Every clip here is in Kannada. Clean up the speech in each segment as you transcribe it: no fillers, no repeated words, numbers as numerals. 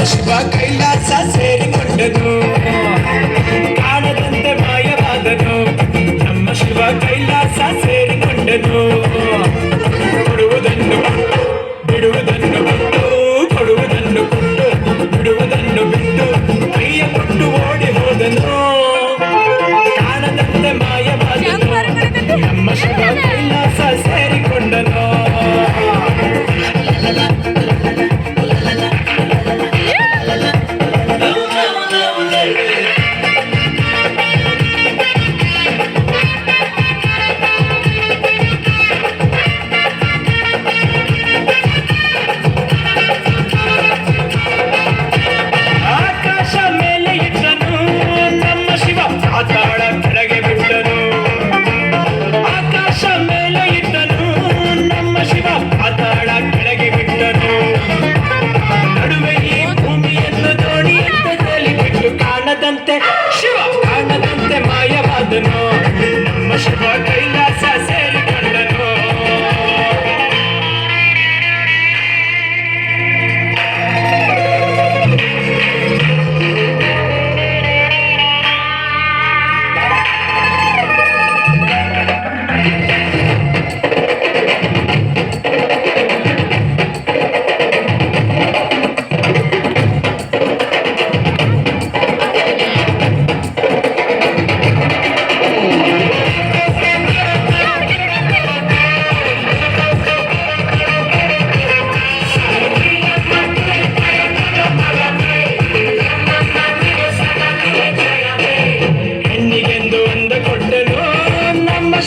ಶಿವ ಕೈಲಾಸ ಸೇರಿಕೊಂಡನು ಕಾಣದಂತೆ ಮಾಯವಾದನು ನಮ್ಮ ಶಿವ ಕೈಲಾಸ ಸೇರಿಕೊಂಡನು ಕೊಡುವುದನ್ನು ಬಿಡುವುದನ್ನು ಬಿಟ್ಟು ಕೊಡುವುದನ್ನು ಕೊಟ್ಟು ಬಿಡುವುದನ್ನು ಬಿಟ್ಟು ಕೈಯ ಕೊಟ್ಟು ಓಡಿ ಹೋದನು ಕಾಣದಂತೆ ಮಾಯವಾದನು ನಮ್ಮ ಶಿವ ಕೈಲಾಸ ಸೇರಿಕೊಂಡನು ಶಿವ ಕಾಣದಂತೆ ಮಾಯವಾದನು ನಮ್ಮ ಶಿವ ಕೈಲಾಸ ಸೇರಿಕೊಂಡನು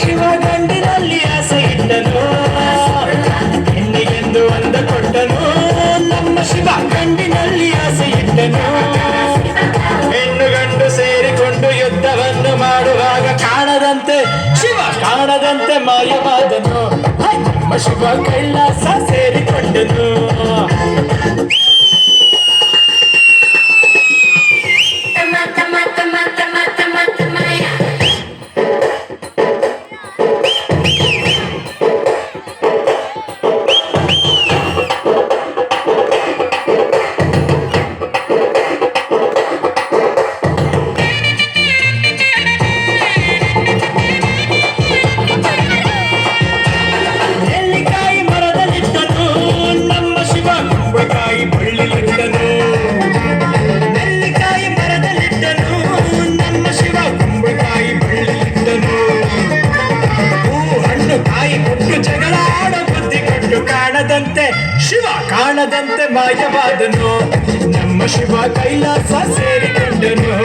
ಶಿವ ಗಂಡಿನಲ್ಲಿ ಆಸೆ ಇಟ್ಟನು ಹೆಣ್ಣಿಗೆಂದು ಅಂದ ಕೊಟ್ಟನು ನಮ್ಮ ಶಿವ ಗಂಡಿನಲ್ಲಿ ಆಸೆ ಇಟ್ಟನು ಹೆಣ್ಣು ಗಂಡು ಸೇರಿಕೊಂಡು ಯುದ್ಧವನ್ನು ಮಾಡುವಾಗ ಕಾಣದಂತೆ ಶಿವ ಕಾಣದಂತೆ ಮಾಯವಾದನು ನಮ್ಮ ಶಿವ ಕೈಲಾಸ ಸೇರಿಕೊಂಡನು ಶಿವ ಕಾಣದಂತೆ ಮಾಯವಾದನು ನಮ್ಮ Shiva Kailasa ಸೇರಿಕೊಂಡನು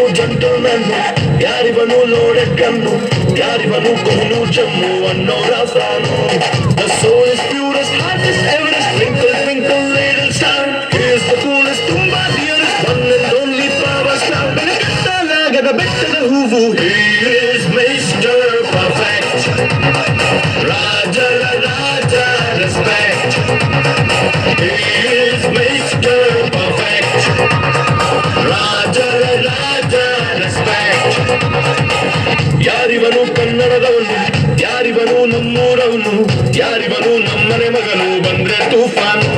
ಯಾರಿವನು gentleman, ಯಾರಿವನು loaded gun, ಯಾರಿವನು ಕೊಹ್ನೂರ್ Jammu ಅನ್ನೋ ರಾಸಾನು. The soul is purest, hardest, Everest, twinkle twinkle little star. He is the coolest, ತುಂಬಾ dearest, one and only power star. ಬೆಳಕಲಾಗದ ಬೆಟ್ಟದ ಹೂವು, he is Mr. Perfect. ರಾಜರ ರಾಜ, respect. He is Mr. Perfect. ರಾಜರ ರಾಜ, respect. ಯಾರಿವನು ಕನ್ನಡದವನು, ಯಾರಿವನು ನಮ್ಮೂರವನು, ಯಾರಿವನು ನಮ್ಮನೆ ಮಗನು, ಬಂದ್ರೆ ತೂಫಾನು.